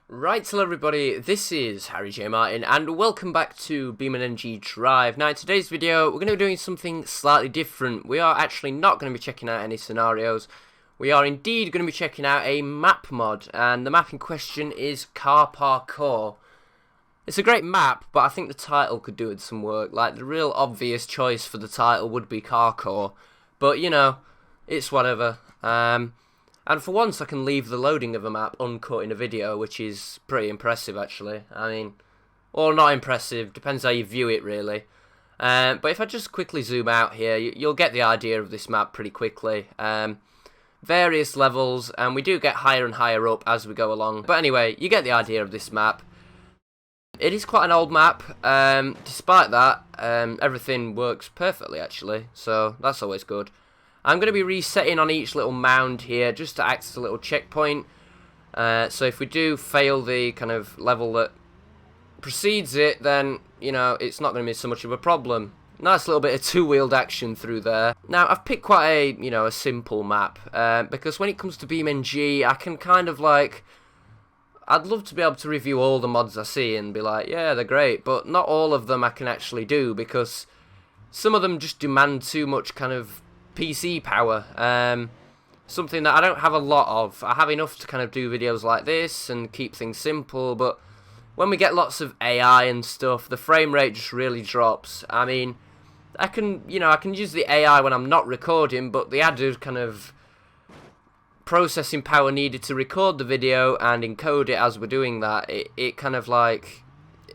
Right, hello everybody, this is Harry J. Martin, and welcome back to BeamNG.drive. Now in today's video, we're going to be doing something slightly different. We are actually not going to be checking out any scenarios. We are indeed going to be checking out a map mod, and the map in question is Car Parkour. It's a great map, but I think the title could do with some work. Like, the real obvious choice for the title would be Parkour, but you know, it's whatever. And for once I can leave the loading of a map uncut in a video, which is pretty impressive actually. I mean, or not impressive, depends how you view it really. But if I just quickly zoom out here, you'll get the idea of this map pretty quickly. Various levels, and we do get higher and higher up as we go along. But anyway, you get the idea of this map. It is quite an old map. Despite that, everything works perfectly actually, so that's always good. I'm going to be resetting on each little mound here just to act as a little checkpoint. So if we do fail the kind of level that precedes it, then, you know, it's not going to be so much of a problem. Nice little bit of two-wheeled action through there. Now, I've picked quite a, you know, a simple map, because when it comes to BeamNG, I can kind of like, I'd love to be able to review all the mods I see and be like, yeah, they're great, but not all of them I can actually do, because some of them just demand too much kind of PC power, something that I don't have a lot of. I have enough to kind of do videos like this and keep things simple, but when we get lots of AI and stuff, the frame rate just really drops. I mean, I can use the AI when I'm not recording, but the added kind of processing power needed to record the video and encode it as we're doing that, it kind of like,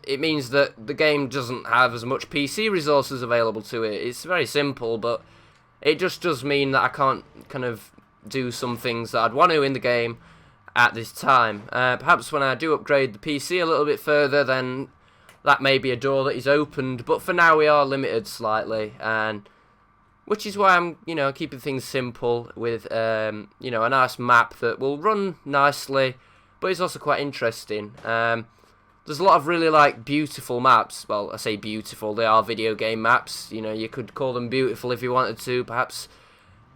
it means that the game doesn't have as much PC resources available to it. It's very simple, but it just does mean that I can't kind of do some things that I'd want to in the game at this time. Perhaps when I do upgrade the PC a little bit further, then that may be a door that is opened. But for now, we are limited slightly, and which is why I'm, you know, keeping things simple with, you know, a nice map that will run nicely, but it's also quite interesting. There's a lot of really, like, beautiful maps. Well, I say beautiful, they are video game maps. You know, you could call them beautiful if you wanted to, perhaps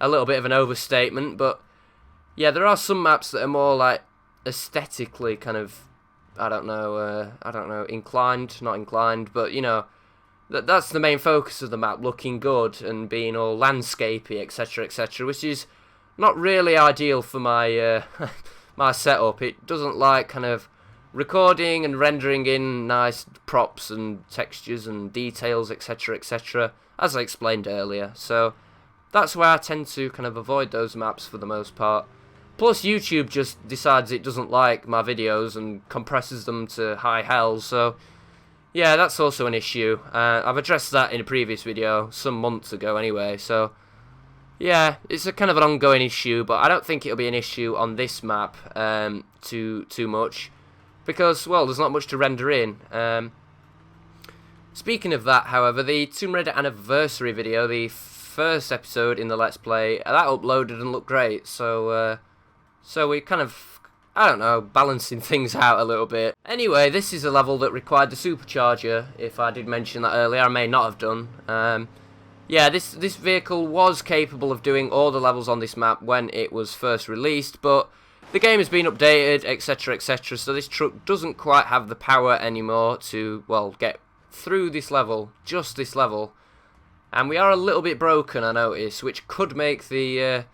a little bit of an overstatement. But, yeah, there are some maps that are more, like, aesthetically kind of, I don't know, inclined, not inclined, but, you know, that's the main focus of the map, looking good and being all landscapey, etc., which is not really ideal for my, my setup. It doesn't like kind of recording and rendering in nice props and textures and details, etc., as I explained earlier. So that's why I tend to kind of avoid those maps for the most part. Plus, YouTube just decides it doesn't like my videos and compresses them to high hell, so yeah, that's also an issue. I've addressed that in a previous video, some months ago anyway, so yeah, it's a kind of an ongoing issue, but I don't think it'll be an issue on this map too much. Because, well, there's not much to render in. Speaking of that, however, the Tomb Raider anniversary video, the first episode in the Let's Play, that uploaded and looked great. So we kind of, I don't know, balancing things out a little bit. Anyway, this is a level that required the supercharger. If I did mention that earlier, I may not have done. Yeah, this vehicle was capable of doing all the levels on this map when it was first released, but the game has been updated, etc., so this truck doesn't quite have the power anymore to, well, get through this level, just this level. And we are a little bit broken, I notice, which could make the,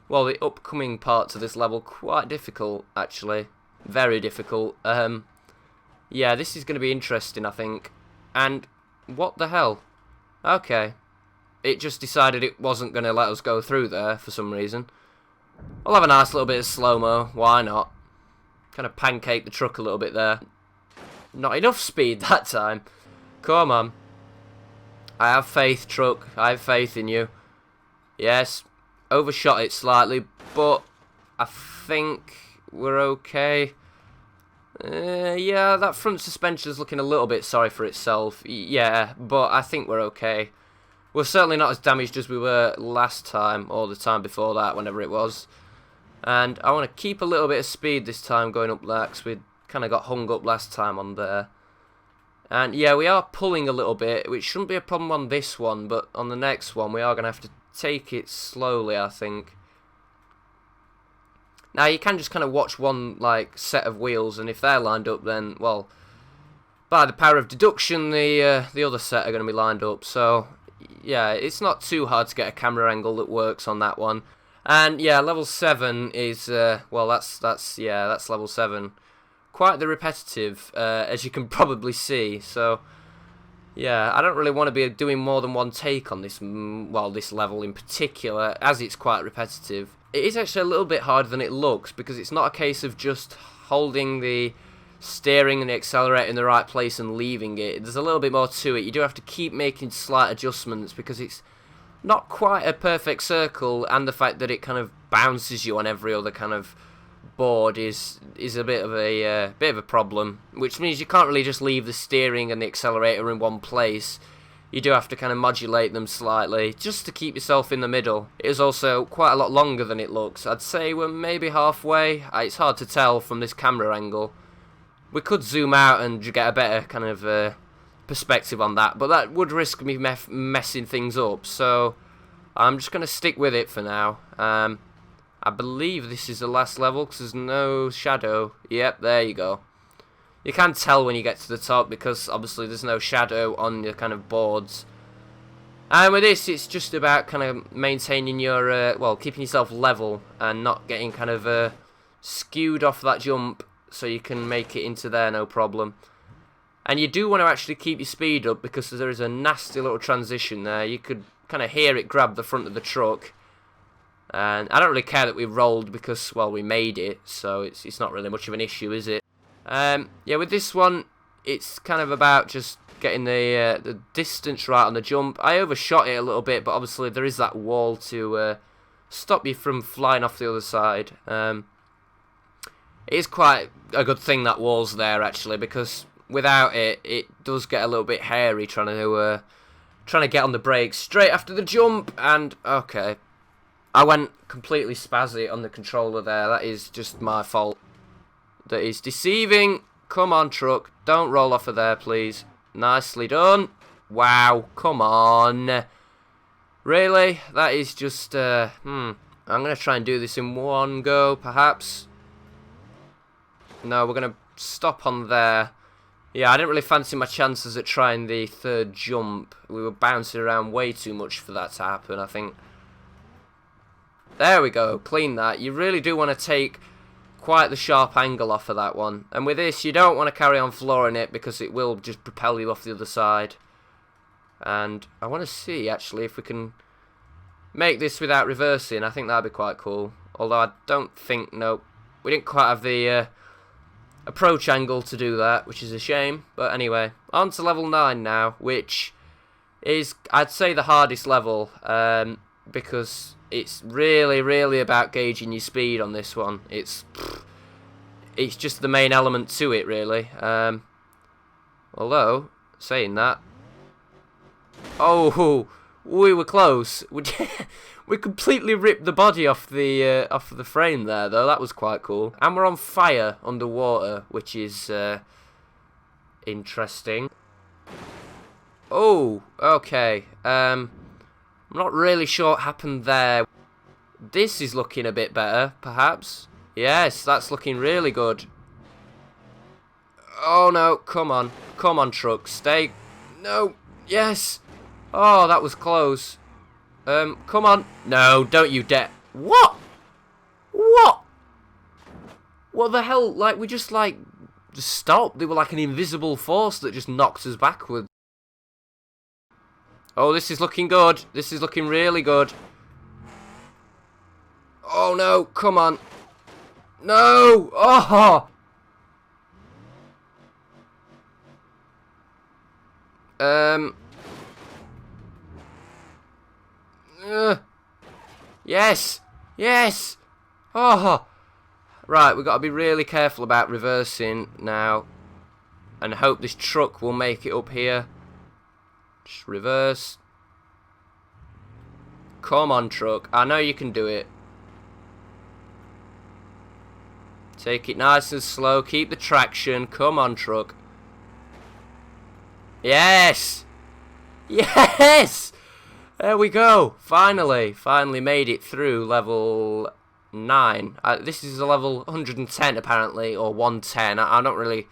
well, the upcoming parts of this level quite difficult, actually. Very difficult. Yeah, this is going to be interesting, I think. And what the hell? Okay. It just decided it wasn't going to let us go through there for some reason. I'll have a nice little bit of slow-mo, why not? Kind of pancake the truck a little bit there. Not enough speed that time. Come on. I have faith, truck. I have faith in you. Yes, overshot it slightly, but I think we're okay. Yeah, that front suspension is looking a little bit sorry for itself. Yeah, but I think we're okay. We're certainly not as damaged as we were last time, or the time before that, whenever it was. And I want to keep a little bit of speed this time going up there, because we kind of got hung up last time on there. And yeah, we are pulling a little bit, which shouldn't be a problem on this one, but on the next one we are going to have to take it slowly, I think. Now you can just kind of watch one like set of wheels, and if they're lined up, then well, by the power of deduction, the other set are going to be lined up. So yeah, it's not too hard to get a camera angle that works on that one. And yeah, level 7 is well, that's level 7. Quite the repetitive, as you can probably see. So yeah, I don't really want to be doing more than one take on this, well, this level in particular, as it's quite repetitive. It is actually a little bit harder than it looks, because it's not a case of just holding the steering and the accelerator in the right place and leaving it. There's a little bit more to it. You do have to keep making slight adjustments, because it's not quite a perfect circle, and the fact that it kind of bounces you on every other kind of board is a bit of a problem, which means you can't really just leave the steering and the accelerator in one place. You do have to kind of modulate them slightly just to keep yourself in the middle. It is also quite a lot longer than it looks. I'd say we're maybe halfway. It's hard to tell from this camera angle. We could zoom out and get a better kind of perspective on that, but that would risk me messing things up, so I'm just going to stick with it for now. I believe this is the last level because there's no shadow. Yep, there you go. You can tell when you get to the top because obviously there's no shadow on the kind of boards. And with this, it's just about kind of maintaining your, well, keeping yourself level and not getting kind of skewed off that jump so you can make it into there no problem. And you do want to actually keep your speed up because there is a nasty little transition there. You could kind of hear it grab the front of the truck. And I don't really care that we rolled because, well, we made it, so it's not really much of an issue, is it? Yeah, with this one, it's kind of about just getting the distance right on the jump. I overshot it a little bit, but obviously there is that wall to stop you from flying off the other side. It is quite a good thing that wall's there, actually, because without it, it does get a little bit hairy trying to get on the brakes straight after the jump. And okay, I went completely spazzy on the controller there. That is just my fault. That is deceiving. Come on, truck. Don't roll off of there, please. Nicely done. Wow, come on. Really? That is just, I'm going to try and do this in one go, perhaps. No, we're going to stop on there. Yeah, I didn't really fancy my chances at trying the third jump. We were bouncing around way too much for that to happen, I think. There we go. Clean that. You really do want to take quite the sharp angle off of that one. And with this, you don't want to carry on flooring it because it will just propel you off the other side. And I want to see, actually, if we can make this without reversing. I think that'd be quite cool. Although I don't think, nope, we didn't quite have the approach angle to do that, which is a shame. But anyway, on to level 9 now, which is, I'd say, the hardest level, because it's really, really about gauging your speed on this one. It's just the main element to it, really. Although, saying that, oh, we were close. We completely ripped the body off the frame there, though. That was quite cool. And we're on fire underwater, which is interesting. Oh, okay. I'm not really sure what happened there. This is looking a bit better, perhaps. Yes, that's looking really good. Oh no, come on. Come on, truck. Stay. No. Yes. Oh, that was close. Come on. No, don't you dare. What? What? What the hell? Like, we just stopped. They were like an invisible force that just knocked us backwards. Oh, this is looking good. This is looking really good. Oh no, come on. No! Oh! Yes! Yes! Oh! Right, we've got to be really careful about reversing now. And hope this truck will make it up here. Just reverse. Come on, truck. I know you can do it. Take it nice and slow. Keep the traction. Come on, truck. Yes! Yes! There we go. Finally. Finally made it through level 9. This is a level 110 apparently, or 110. I'm not really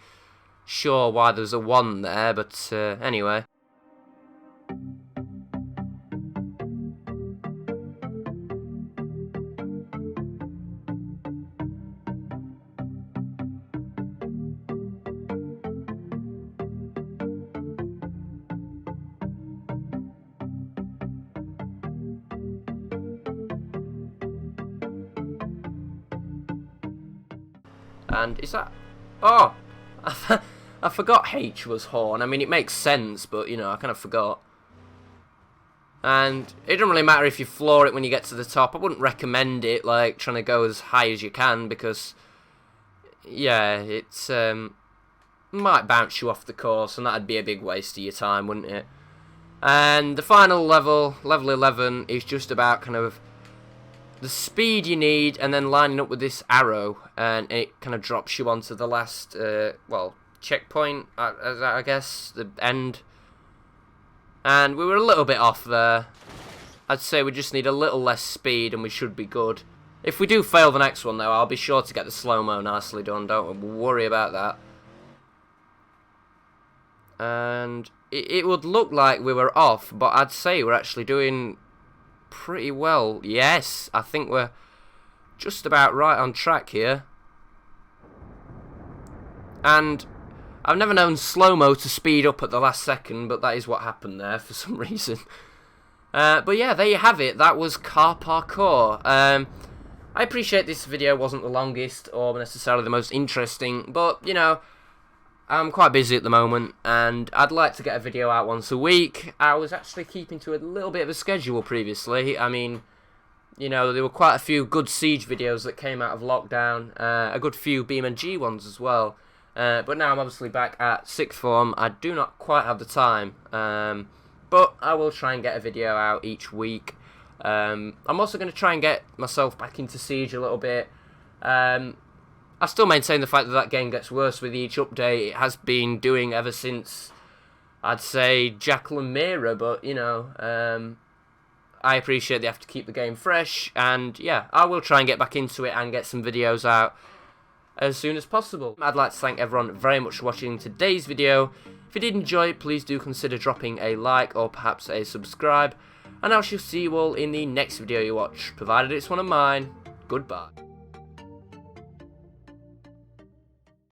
sure why there's a 1 there, but anyway. And is that... Oh! I forgot H was horn. I mean, it makes sense, but, you know, I kind of forgot. And it doesn't really matter if you floor it when you get to the top. I wouldn't recommend it, like, trying to go as high as you can, because, yeah, it's, might bounce you off the course, and that'd be a big waste of your time, wouldn't it? And the final level, level 11, is just about kind of the speed you need, and then lining up with this arrow, and it kind of drops you onto the last, well, checkpoint, I guess, the end. And we were a little bit off there. I'd say we just need a little less speed, and we should be good. If we do fail the next one, though, I'll be sure to get the slow-mo nicely done. Don't worry about that. And it would look like we were off, but I'd say we're actually doing pretty well. Yes, I think we're just about right on track here. And I've never known slow-mo to speed up at the last second, but that is what happened there for some reason. But yeah, there you have it. That was car parkour. I appreciate this video wasn't the longest or necessarily the most interesting, but, you know, I'm quite busy at the moment, and I'd like to get a video out once a week. I was actually keeping to a little bit of a schedule previously. I mean, you know, there were quite a few good Siege videos that came out of lockdown, a good few BeamNG ones as well. But now I'm obviously back at sixth form. I do not quite have the time, but I will try and get a video out each week. I'm also going to try and get myself back into Siege a little bit. I still maintain the fact that that game gets worse with each update. It has been doing ever since, I'd say, Jackal and Mira, but, you know, I appreciate they have to keep the game fresh, and, yeah, I will try and get back into it and get some videos out as soon as possible. I'd like to thank everyone very much for watching today's video. If you did enjoy it, please do consider dropping a like or perhaps a subscribe, and I shall see you all in the next video you watch, provided it's one of mine. Goodbye.